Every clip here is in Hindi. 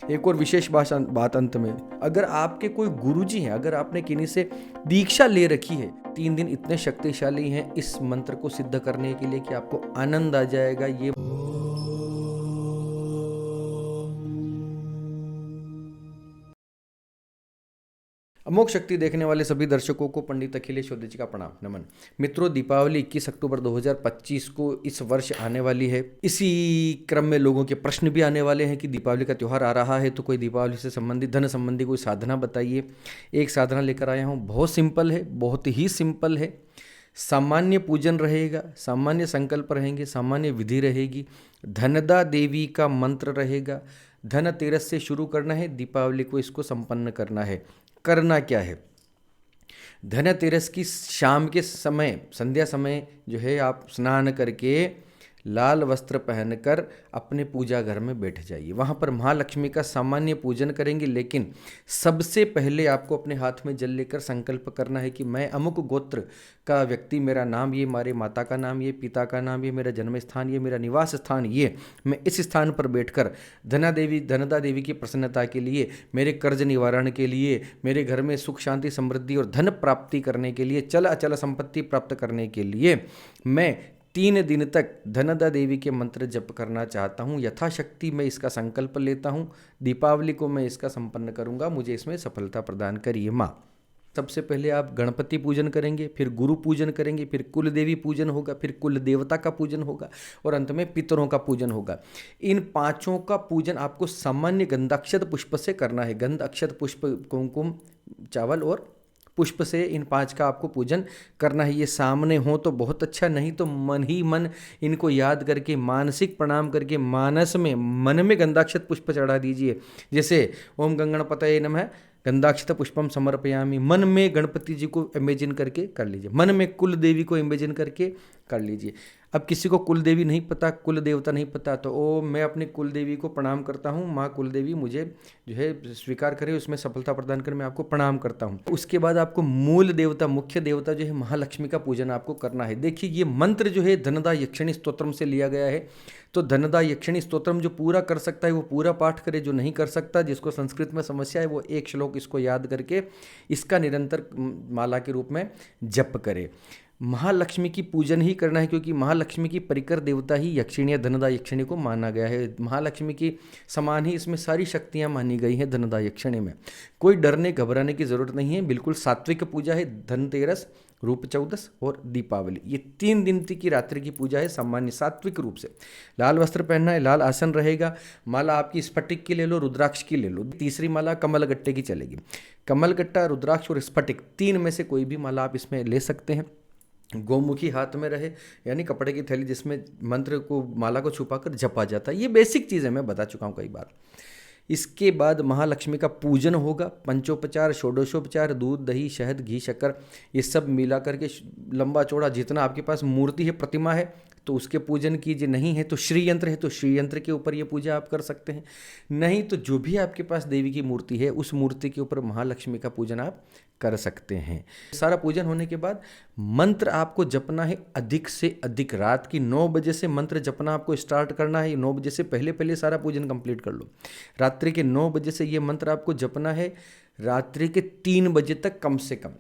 एक और विशेष बात अंत में, अगर आपके कोई गुरुजी हैं, अगर आपने किन्हीं से दीक्षा ले रखी है, 3 दिन इतने शक्तिशाली हैं इस मंत्र को सिद्ध करने के लिए कि आपको आनंद आ जाएगा। ये अमोघ शक्ति देखने वाले सभी दर्शकों को पंडित अखिलेश चौधरी जी का प्रणाम नमन। मित्रों, दीपावली 21 अक्टूबर 2025 को इस वर्ष आने वाली है। इसी क्रम में लोगों के प्रश्न भी आने वाले हैं कि दीपावली का त्यौहार आ रहा है तो कोई दीपावली से संबंधित धन संबंधी कोई साधना बताइए। एक साधना लेकर आया हूँ, बहुत सिंपल है, बहुत ही सिंपल है। सामान्य पूजन रहेगा, सामान्य संकल्प रहेंगे, सामान्य विधि रहेगी, धनदा देवी का मंत्र रहेगा। धनतेरस से शुरू करना है, दीपावली को इसको संपन्न करना है। करना क्या है, धनतेरस की शाम के समय, संध्या समय जो है, आप स्नान करके लाल वस्त्र पहनकर अपने पूजा घर में बैठ जाइए। वहाँ पर महालक्ष्मी का सामान्य पूजन करेंगे, लेकिन सबसे पहले आपको अपने हाथ में जल लेकर संकल्प करना है कि मैं अमुक गोत्र का व्यक्ति, मेरा नाम ये, हमारे माता का नाम ये, पिता का नाम ये, मेरा जन्म स्थान ये, मेरा निवास स्थान ये, मैं इस स्थान पर बैठकर धनदा देवी की प्रसन्नता के लिए, मेरे कर्ज निवारण के लिए, मेरे घर में सुख शांति समृद्धि और धन प्राप्ति करने के लिए, चल अचल संपत्ति प्राप्त करने के लिए मैं 3 दिन तक धनदा देवी के मंत्र जप करना चाहता हूँ। यथाशक्ति मैं इसका संकल्प लेता हूँ, दीपावली को मैं इसका संपन्न करूँगा, मुझे इसमें सफलता प्रदान करिए माँ। सबसे पहले आप गणपति पूजन करेंगे, फिर गुरु पूजन करेंगे, फिर कुल देवी पूजन होगा, फिर कुल देवता का पूजन होगा और अंत में पितरों का पूजन होगा। इन 5 का पूजन आपको सामान्य गंधाक्षत पुष्प से करना है। गंध अक्षत पुष्प, कुमकुम, चावल और पुष्प से इन 5 का आपको पूजन करना है। ये सामने हो तो बहुत अच्छा, नहीं तो मन ही मन इनको याद करके, मानसिक प्रणाम करके, मानस में, मन में गंधाक्षत पुष्प चढ़ा दीजिए। जैसे ओम गंगणपतये नमः गंधाक्षत पुष्पम समर्पयामि, मन में गणपति जी को इमेजिन करके कर लीजिए, मन में कुल देवी को इमेजिन करके कर लीजिए। अब किसी को कुल देवी नहीं पता, कुल देवता नहीं पता, तो ओ मैं अपनी कुल देवी को प्रणाम करता हूँ, माँ कुल देवी मुझे जो है स्वीकार करे, उसमें सफलता प्रदान कर, मैं आपको प्रणाम करता हूँ। उसके बाद आपको मूल देवता, मुख्य देवता जो है महालक्ष्मी का पूजन आपको करना है। देखिए, ये मंत्र जो है धनदा यक्षिणी स्तोत्रम से लिया गया है, तो धनदा यक्षिणी स्तोत्रम जो पूरा कर सकता है वो पूरा पाठ करे, जो नहीं कर सकता, जिसको संस्कृत में समस्या है, वो एक श्लोक इसको याद करके इसका निरंतर माला के रूप में जप करे। महालक्ष्मी की पूजन ही करना है, क्योंकि महालक्ष्मी की परिकर देवता ही यक्षिणी या धनदा यक्षिणी को माना गया है। महालक्ष्मी की समान ही इसमें सारी शक्तियां मानी गई हैं धनदा यक्षिणी में। कोई डरने घबराने की जरूरत नहीं है, बिल्कुल सात्विक पूजा है। धनतेरस, रूप चौदस और दीपावली, ये 3 दिन की रात्रि की पूजा है, सामान्य सात्विक रूप से। लाल वस्त्र पहनना है, लाल आसन रहेगा, माला आपकी स्फटिक की ले लो, रुद्राक्ष की ले लो। तीसरी माला कमल गट्टे की चलेगी। कमल गट्टा, रुद्राक्ष और स्फटिक, 3 में से कोई भी माला आप इसमें ले सकते हैं। गौमुखी हाथ में रहे, यानी कपड़े की थैली जिसमें मंत्र को, माला को छुपाकर जपा जाता है। ये बेसिक चीज़ है, मैं बता चुका हूँ कई बार। इसके बाद महालक्ष्मी का पूजन होगा। पंचोपचार, षोडशोपचार, दूध, दही, शहद, घी, शक्कर, ये सब मिला करके लंबा चौड़ा जितना आपके पास मूर्ति है, प्रतिमा है, तो उसके पूजन कीजिए। नहीं है तो श्री यंत्र है तो श्री यंत्र के ऊपर ये पूजा आप कर सकते हैं। नहीं तो जो भी आपके पास देवी की मूर्ति है उस मूर्ति के ऊपर महालक्ष्मी का पूजन आप कर सकते हैं। सारा पूजन होने के बाद मंत्र आपको जपना है अधिक से अधिक। रात की 9 बजे से मंत्र जपना आपको स्टार्ट करना है। 9 बजे से पहले पहले सारा पूजन कंप्लीट कर लो। रात्रि के 9 बजे से ये मंत्र आपको जपना है, रात्रि के 3 बजे तक कम से कम।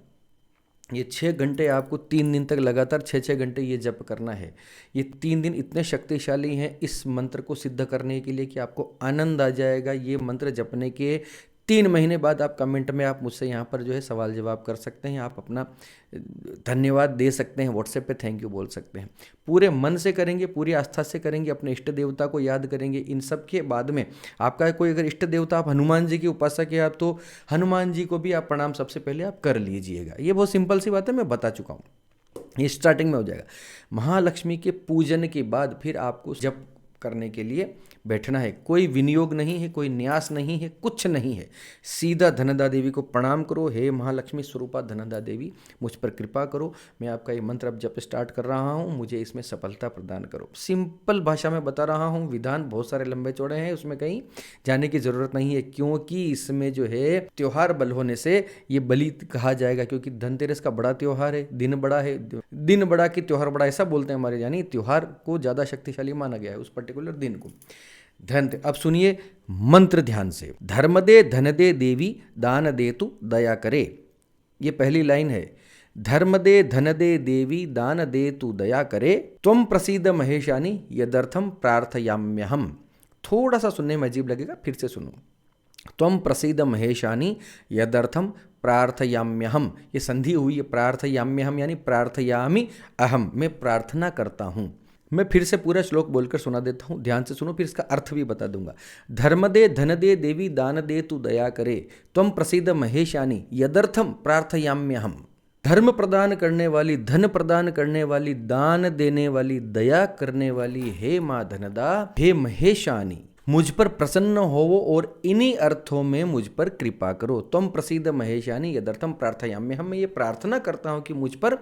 ये 6 घंटे आपको 3 दिन तक लगातार 6-6 घंटे ये जप करना है। ये 3 दिन इतने शक्तिशाली हैं इस मंत्र को सिद्ध करने के लिए कि आपको आनंद आ जाएगा। ये मंत्र जपने के 3 महीने बाद आप कमेंट में आप मुझसे यहाँ पर जो है सवाल जवाब कर सकते हैं, आप अपना धन्यवाद दे सकते हैं, व्हाट्सएप पे थैंक यू बोल सकते हैं। पूरे मन से करेंगे, पूरी आस्था से करेंगे, अपने इष्ट देवता को याद करेंगे। इन सब के बाद में आपका कोई अगर इष्ट देवता, आप हनुमान जी के उपासक है आप, तो हनुमान जी को भी आप प्रणाम सबसे पहले आप कर लीजिएगा। ये बहुत सिंपल सी बात है, मैं बता चुका हूँ, ये स्टार्टिंग में हो जाएगा। महालक्ष्मी के पूजन के बाद फिर आपको जप करने के लिए बैठना है। कोई विनियोग नहीं है, कोई न्यास नहीं है, कुछ नहीं है। सीधा धनदा देवी को प्रणाम करो, हे महालक्ष्मी स्वरूपा धनदा देवी मुझ पर कृपा करो, मैं आपका ये मंत्र अब जप स्टार्ट कर रहा हूँ, मुझे इसमें सफलता प्रदान करो। सिंपल भाषा में बता रहा हूँ, विधान बहुत सारे लंबे चौड़े हैं, उसमें कहीं जाने की ज़रूरत नहीं है, क्योंकि इसमें जो है त्योहार बल होने से ये बलि कहा जाएगा, क्योंकि धनतेरस का बड़ा त्यौहार है, दिन बड़ा है, दिन बड़ा कि त्यौहार बड़ा, ऐसा बोलते हैं हमारे, यानी त्यौहार को ज़्यादा शक्तिशाली माना गया है उस पर्टिकुलर दिन को। धन। अब सुनिए मंत्र ध्यान से। धर्म दे धन दे देवी, दान दे तू दया करे। ये पहली लाइन है। धर्म दे धन दे देवी, दान दे तू दया करे, त्वम प्रसीद महेशानी यदर्थम प्रार्थयाम्यहम। थोड़ा सा सुनने में अजीब लगेगा, फिर से सुनो। त्वम प्रसीद महेशानी यदर्थम प्रार्थयाम्यहम, ये संधि हुई है। प्रार्थयाम्यहम यानी प्रार्थयामि अहम, मैं प्रार्थना करता हूं। मैं फिर से पूरा श्लोक बोलकर सुना देता हूं, ध्यान से सुनो, फिर इसका अर्थ भी बता दूंगा। धर्म दे धन दे देवी, दान दे तू दया करे, त्वम प्रसीद महेशानी यदर्थम प्रार्थयाम्यहम। धर्म प्रदान करने वाली, धन प्रदान करने वाली, दान देने वाली, दया करने वाली, हे माँ धनदा, हे महेशानी, मुझ पर प्रसन्न होवो और इन्हीं अर्थों में मुझ पर कृपा करो। तुम प्रसीद महेशानी यदर्थम प्रार्थयाम्य, हम मैं ये प्रार्थना करता हूं कि मुझ पर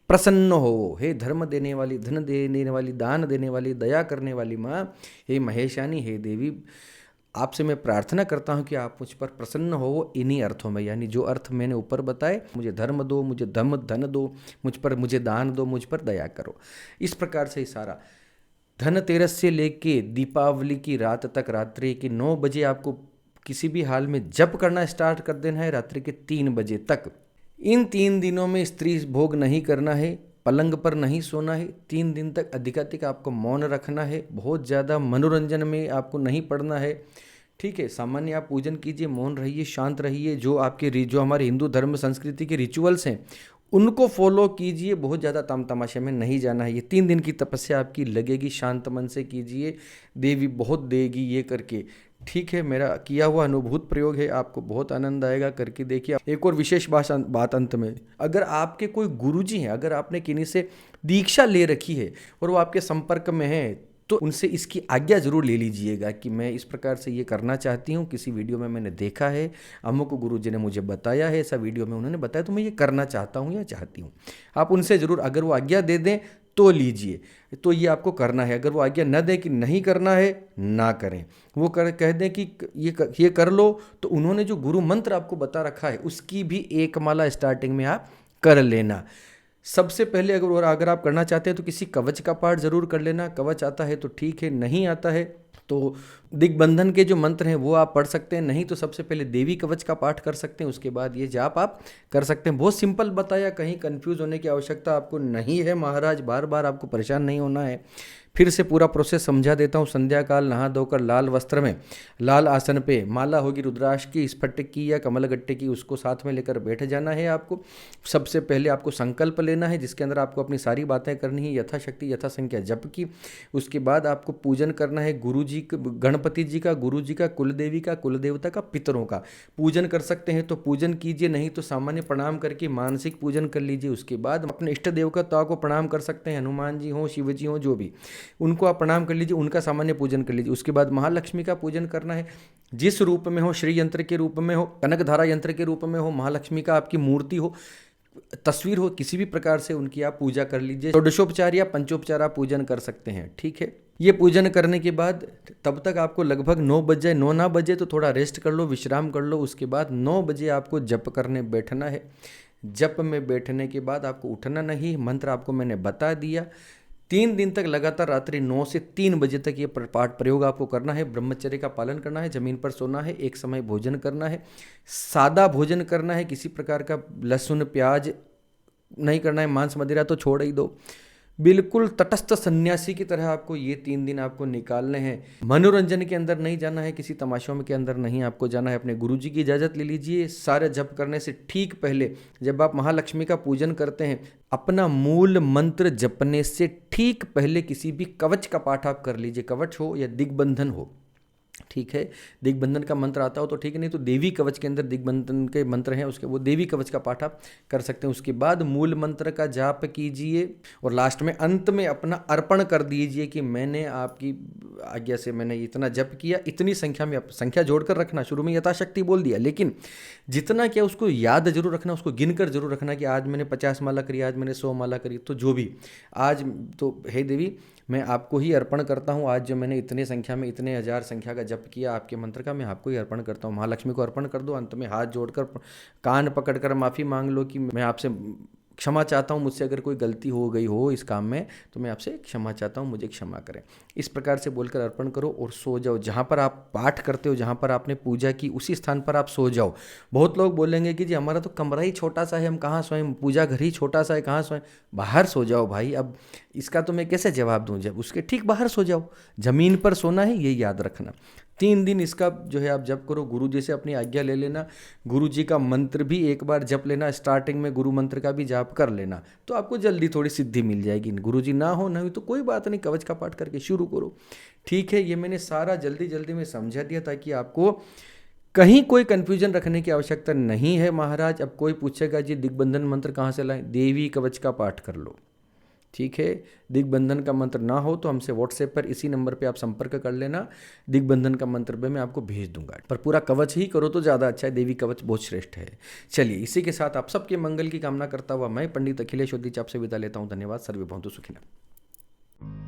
प्रसन्न हो। हे धर्म देने वाली, धन देने वाली, दान देने वाली, दया करने वाली माँ, हे महेशानी, हे देवी, आपसे मैं प्रार्थना करता हूं कि आप मुझ पर प्रसन्न हो इन्हीं अर्थों में, यानी जो अर्थ मैंने ऊपर बताए। मुझे धर्म दो, मुझे धन दो, मुझे दान दो, मुझ पर दया करो। इस प्रकार से ही सारा धनतेरस से लेके दीपावली की रात तक, रात्रि के 9 बजे आपको किसी भी हाल में जप करना स्टार्ट कर देना है, रात्रि के 3 बजे तक। इन 3 दिनों में स्त्री भोग नहीं करना है, पलंग पर नहीं सोना है। 3 दिन तक अधिकाधिक आपको मौन रखना है, बहुत ज़्यादा मनोरंजन में आपको नहीं पड़ना है। ठीक है, सामान्य आप पूजन कीजिए, मौन रहिए, शांत रहिए। जो हमारे हिंदू धर्म संस्कृति के रिचुअल्स हैं उनको फॉलो कीजिए, बहुत ज़्यादा तमाशे में नहीं जाना है। ये 3 दिन की तपस्या आपकी लगेगी, शांत मन से कीजिए, देवी बहुत देगी ये करके। ठीक है, मेरा किया हुआ अनुभूत प्रयोग है, आपको बहुत आनंद आएगा, करके देखिए। एक और विशेष बात अंत में, अगर आपके कोई गुरुजी हैं, अगर आपने किन्हीं से दीक्षा ले रखी है और वो आपके संपर्क में है, तो उनसे इसकी आज्ञा जरूर ले लीजिएगा कि मैं इस प्रकार से ये करना चाहती हूँ, किसी वीडियो में मैंने देखा है, अमुक गुरुजी ने मुझे बताया है, ऐसा वीडियो में उन्होंने बताया, तो मैं ये करना चाहता हूँ या चाहती हूँ। आप उनसे ज़रूर, अगर वो आज्ञा दे दें तो लीजिए, तो ये आपको करना है। अगर वो आज्ञा न दें कि नहीं करना है, ना करें। वो कह दें कि ये कर लो, तो उन्होंने जो गुरु मंत्र आपको बता रखा है उसकी भी एक माला स्टार्टिंग में आप कर लेना। सबसे पहले अगर आप करना चाहते हैं तो किसी कवच का पाठ जरूर कर लेना। कवच आता है तो ठीक है, नहीं आता है तो दिग्बंधन के जो मंत्र हैं वो आप पढ़ सकते हैं, नहीं तो सबसे पहले देवी कवच का पाठ कर सकते हैं, उसके बाद ये जाप आप कर सकते हैं। बहुत सिंपल बताया, कहीं कंफ्यूज होने की आवश्यकता आपको नहीं है महाराज, बार बार आपको परेशान नहीं होना है। फिर से पूरा प्रोसेस समझा देता हूँ। संध्या काल नहा धोकर लाल वस्त्र में, लाल आसन पे, माला होगी रुद्राक्ष की, स्फटिक की या कमलगट्टे की, उसको साथ में लेकर बैठ जाना है आपको। सबसे पहले आपको संकल्प लेना है जिसके अंदर आपको अपनी सारी बातें करनी है, यथाशक्ति यथासंख्या जप की। उसके बाद आपको पूजन करना है गुरु जी, गणपति जी का, गुरु जी का, कुलदेवी का, कुलदेवता का, पितरों का पूजन कर सकते हैं तो पूजन कीजिए, नहीं तो सामान्य प्रणाम करके मानसिक पूजन कर लीजिए। उसके बाद अपने इष्ट देवता को प्रणाम कर सकते हैं, हनुमान जी हों, शिव जी हों, जो भी, उनको आप प्रणाम कर लीजिए, उनका सामान्य पूजन कर लीजिए। उसके बाद महालक्ष्मी का पूजन करना है, जिस रूप में हो, श्री यंत्र के रूप में हो, कनकधारा यंत्र के रूप में हो, महालक्ष्मी का आपकी मूर्ति हो, तस्वीर हो, किसी भी प्रकार से उनकी आप पूजा कर लीजिए। षोडशोपचार या पंचोपचार आप पूजन कर सकते हैं। ठीक है, ये पूजन करने के बाद तब तक आपको लगभग 9 बज जाए, 9 ना बजे तो थोड़ा रेस्ट कर लो, विश्राम कर लो। उसके बाद 9 बजे आपको जप करने बैठना है। जप में बैठने के बाद आपको उठना नहीं, मंत्र आपको मैंने बता दिया। 3 दिन तक लगातार रात्रि 9 से 3 बजे तक ये पाठ प्रयोग आपको करना है। ब्रह्मचर्य का पालन करना है, जमीन पर सोना है, एक समय भोजन करना है, सादा भोजन करना है, किसी प्रकार का लहसुन प्याज नहीं करना है, मांस मदिरा तो छोड़ ही दो। बिल्कुल तटस्थ सन्यासी की तरह आपको ये 3 दिन आपको निकालने हैं। मनोरंजन के अंदर नहीं जाना है, किसी तमाशों के अंदर नहीं आपको जाना है। अपने गुरु जी की इजाज़त ले लीजिए। सारे जप करने से ठीक पहले जब आप महालक्ष्मी का पूजन करते हैं, अपना मूल मंत्र जपने से ठीक पहले किसी भी कवच का पाठ आप कर लीजिए, कवच हो या दिग्बंधन हो। ठीक है, दिग्बंधन का मंत्र आता हो तो ठीक है, नहीं तो देवी कवच के अंदर दिग्बंधन के मंत्र हैं, उसके वो देवी कवच का पाठ आप कर सकते हैं। उसके बाद मूल मंत्र का जाप कीजिए और लास्ट में अंत में अपना अर्पण कर दीजिए कि मैंने आपकी आज्ञा से मैंने इतना जप किया, इतनी संख्या में, संख्या जोड़कर रखना, शुरू में यथाशक्ति बोल दिया, लेकिन जितना क्या उसको याद जरूर रखना, उसको गिनकर जरूर रखना कि आज मैंने 50 माला करी, आज मैंने 100 माला करी, तो जो भी आज तो हे देवी मैं आपको ही अर्पण करता हूँ, आज जो मैंने इतने संख्या में, इतने हजार संख्या का जप किया आपके मंत्र का, मैं आपको ही अर्पण करता हूँ। महालक्ष्मी को अर्पण कर दो। अंत में हाथ जोड़कर कान पकड़कर माफ़ी मांग लो कि मैं आपसे क्षमा चाहता हूँ, मुझसे अगर कोई गलती हो गई हो इस काम में तो मैं आपसे क्षमा चाहता हूँ, मुझे क्षमा करें। इस प्रकार से बोलकर अर्पण करो और सो जाओ। जहाँ पर आप पाठ करते हो, जहाँ पर आपने पूजा की, उसी स्थान पर आप सो जाओ। बहुत लोग बोलेंगे कि जी हमारा तो कमरा ही छोटा सा है, हम कहाँ सोएं, पूजा घर ही छोटा सा है, कहाँ सोएं। बाहर सो जाओ भाई। अब इसका तो मैं कैसे जवाब दूँ, जब उसके ठीक बाहर सो जाओ। ज़मीन पर सोना है, ये याद रखना। 3 दिन इसका जो है आप जप करो, गुरु जी से अपनी आज्ञा ले लेना, गुरु जी का मंत्र भी एक बार जप लेना, स्टार्टिंग में गुरु मंत्र का भी जाप कर लेना, तो आपको जल्दी थोड़ी सिद्धि मिल जाएगी। गुरु जी ना हो तो कोई बात नहीं, कवच का पाठ करके शुरू करो। ठीक है, ये मैंने सारा जल्दी जल्दी में समझा दिया ताकि आपको कहीं कोई कन्फ्यूजन रखने की आवश्यकता नहीं है महाराज। अब कोई पूछेगा जी दिग्बंधन मंत्र कहाँ से लाएं, देवी कवच का पाठ कर लो। ठीक है, दिग्बंधन का मंत्र ना हो तो हमसे व्हाट्सएप पर इसी नंबर पे आप संपर्क कर लेना, दिग्बंधन का मंत्र भी मैं आपको भेज दूंगा। पर पूरा कवच ही करो तो ज़्यादा अच्छा है, देवी कवच बहुत श्रेष्ठ है। चलिए, इसी के साथ आप सबके मंगल की कामना करता हुआ मैं पंडित अखिलेश उद्दीच आपसे विदा लेता हूँ। धन्यवाद। सर्वे भवन्तु सुखिनः।